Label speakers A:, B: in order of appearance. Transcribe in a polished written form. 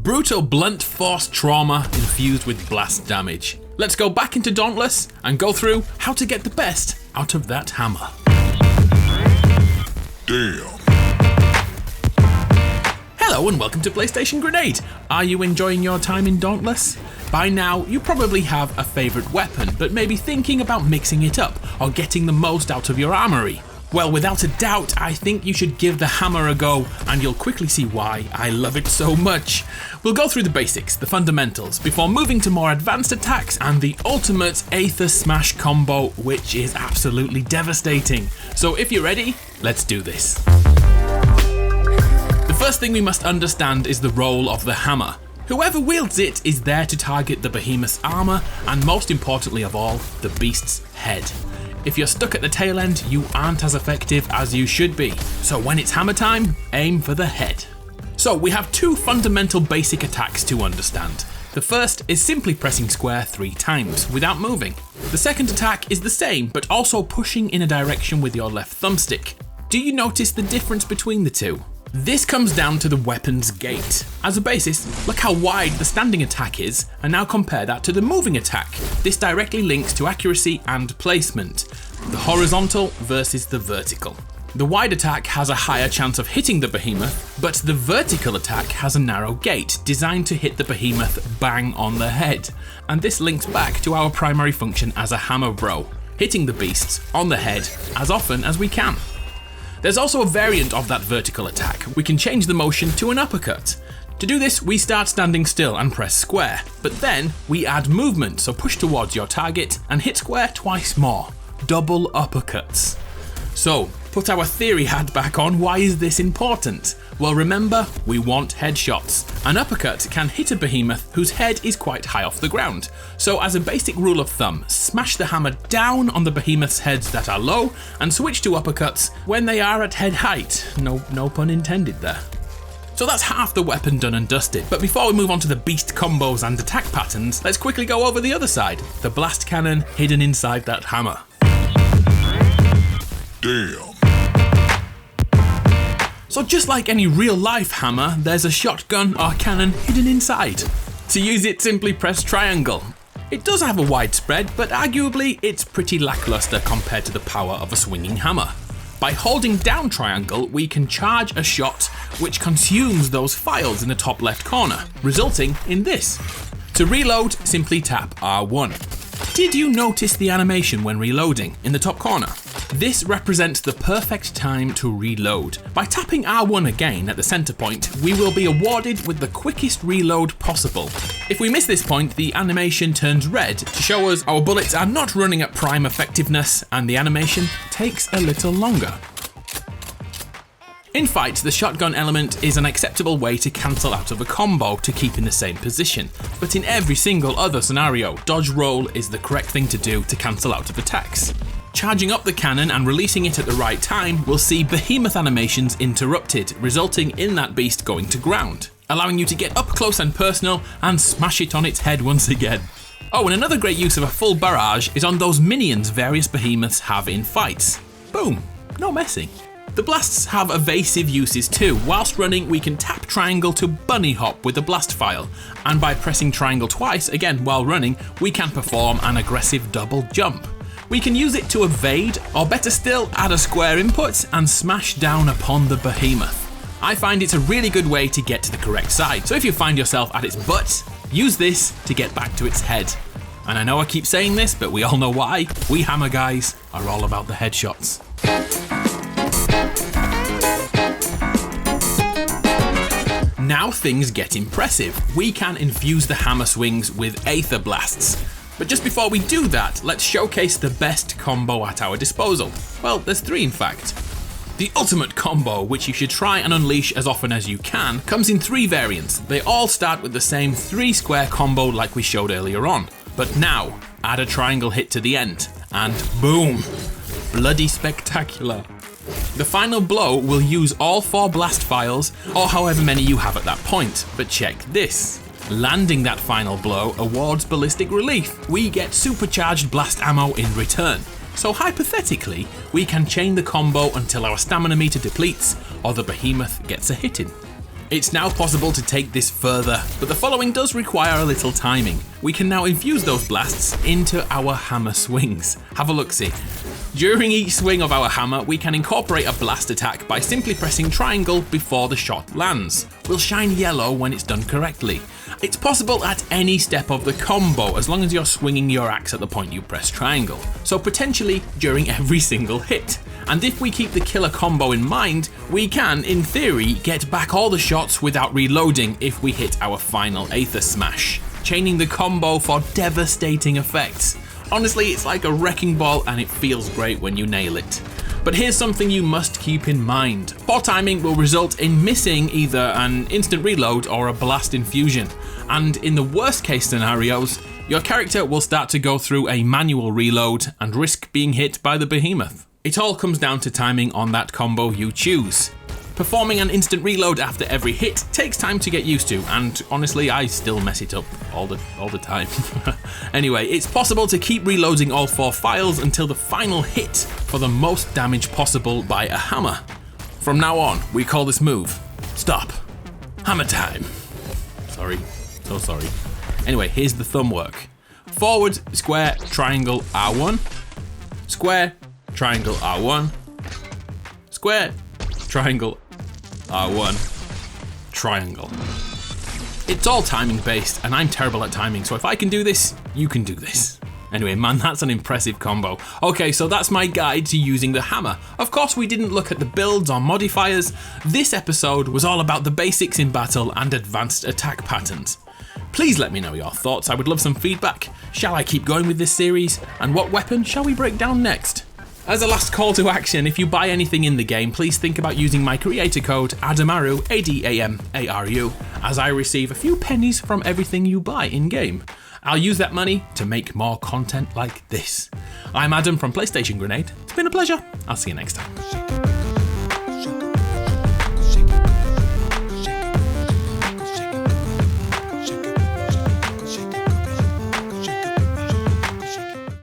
A: Brutal blunt force trauma infused with blast damage. Let's go back into Dauntless and go through how to get the best out of that hammer.
B: Damn.
A: Hello and welcome to PlayStation Grenade. Are you enjoying your time in Dauntless? By now, you probably have a favourite weapon, but maybe thinking about mixing it up or getting the most out of your armoury. Well, without a doubt, I think you should give the hammer a go, and you'll quickly see why I love it so much. We'll go through the basics, the fundamentals, before moving to more advanced attacks and the ultimate Aether Smash combo, which is absolutely devastating. So if you're ready, let's do this. The first thing we must understand is the role of the hammer. Whoever wields it is there to target the behemoth's armour, and most importantly of all, the beast's head. If you're stuck at the tail end, you aren't as effective as you should be. So when it's hammer time, aim for the head. So we have two fundamental basic attacks to understand. The first is simply pressing square 3 times without moving. The second attack is the same, but also pushing in a direction with your left thumbstick. Do you notice the difference between the two? This comes down to the weapon's gait. As a basis, look how wide the standing attack is, and now compare that to the moving attack. This directly links to accuracy and placement, the horizontal versus the vertical. The wide attack has a higher chance of hitting the behemoth, but the vertical attack has a narrow gait designed to hit the behemoth bang on the head. And this links back to our primary function as a hammer bro, hitting the beasts on the head as often as we can. There's also a variant of that vertical attack. We can change the motion to an uppercut. To do this, we start standing still and press square, but then we add movement, so push towards your target and hit square twice more. Double uppercuts. So, put our theory hat back on. Why is this important? Well, remember, we want headshots. An uppercut can hit a behemoth whose head is quite high off the ground. So as a basic rule of thumb, smash the hammer down on the behemoth's heads that are low and switch to uppercuts when they are at head height. No pun intended there. So that's half the weapon done and dusted. But before we move on to the beast combos and attack patterns, let's quickly go over the other side, the blast cannon hidden inside that hammer.
B: Damn.
A: So just like any real life hammer, there's a shotgun or cannon hidden inside. To use it, simply press triangle. It does have a wide spread, but arguably it's pretty lackluster compared to the power of a swinging hammer. By holding down triangle, we can charge a shot which consumes those files in the top left corner, resulting in this. To reload, simply tap R1. Did you notice the animation when reloading in the top corner? This represents the perfect time to reload. By tapping R1 again at the center point, we will be awarded with the quickest reload possible. If we miss this point, the animation turns red to show us our bullets are not running at prime effectiveness and the animation takes a little longer. In fights, the shotgun element is an acceptable way to cancel out of a combo to keep in the same position, but in every single other scenario, dodge roll is the correct thing to do to cancel out of attacks. Charging up the cannon and releasing it at the right time will see behemoth animations interrupted, resulting in that beast going to ground, allowing you to get up close and personal and smash it on its head once again. Oh, and another great use of a full barrage is on those minions various behemoths have in fights. Boom, no messing. The blasts have evasive uses too. Whilst running, we can tap triangle to bunny hop with the blast file, and by pressing triangle twice, again while running, we can perform an aggressive double jump. We can use it to evade, or better still, add a square input and smash down upon the behemoth. I find it's a really good way to get to the correct side, so if you find yourself at its butt, use this to get back to its head. And I know I keep saying this, but we all know why. We hammer guys are all about the headshots. Now things get impressive. We can infuse the hammer swings with Aether blasts. But just before we do that, let's showcase the best combo at our disposal. Well, there's 3 in fact. The ultimate combo, which you should try and unleash as often as you can, comes in 3 variants. They all start with the same 3 square combo like we showed earlier on. But now, add a triangle hit to the end, and boom! Bloody spectacular. The final blow will use all 4 blast files, or however many you have at that point. But check this. Landing that final blow awards ballistic relief. We get supercharged blast ammo in return. So hypothetically, we can chain the combo until our stamina meter depletes or the behemoth gets a hit in. It's now possible to take this further, but the following does require a little timing. We can now infuse those blasts into our hammer swings. Have a look-see. During each swing of our hammer, we can incorporate a blast attack by simply pressing triangle before the shot lands. Will shine yellow when it's done correctly. It's possible at any step of the combo as long as you're swinging your axe at the point you press triangle, so potentially during every single hit. And if we keep the killer combo in mind, we can, in theory, get back all the shots without reloading if we hit our final Aether Smash, chaining the combo for devastating effects. Honestly, it's like a wrecking ball and it feels great when you nail it. But here's something you must keep in mind. Poor timing will result in missing either an instant reload or a blast infusion. And in the worst case scenarios, your character will start to go through a manual reload and risk being hit by the behemoth. It all comes down to timing on that combo you choose. Performing an instant reload after every hit takes time to get used to, and honestly, I still mess it up all the time. Anyway, it's possible to keep reloading all 4 files until the final hit for the most damage possible by a hammer. From now on, we call this move Stop. Hammer time. Sorry, so sorry. Anyway, here's the thumb work. Forward, square, triangle, R1. Square, triangle, R1. Square, triangle, R1, triangle. It's all timing based and I'm terrible at timing, so if I can do this, you can do this. Anyway, man, that's an impressive combo. Okay, so that's my guide to using the hammer. Of course, we didn't look at the builds or modifiers. This episode was all about the basics in battle and advanced attack patterns. Please let me know your thoughts, I would love some feedback. Shall I keep going with this series? And what weapon shall we break down next? As a last call to action, if you buy anything in the game, please think about using my creator code ADAMARU, ADAMARU, as I receive a few pennies from everything you buy in-game. I'll use that money to make more content like this. I'm Adam from PlayStation Grenade. It's been a pleasure. I'll see you next time.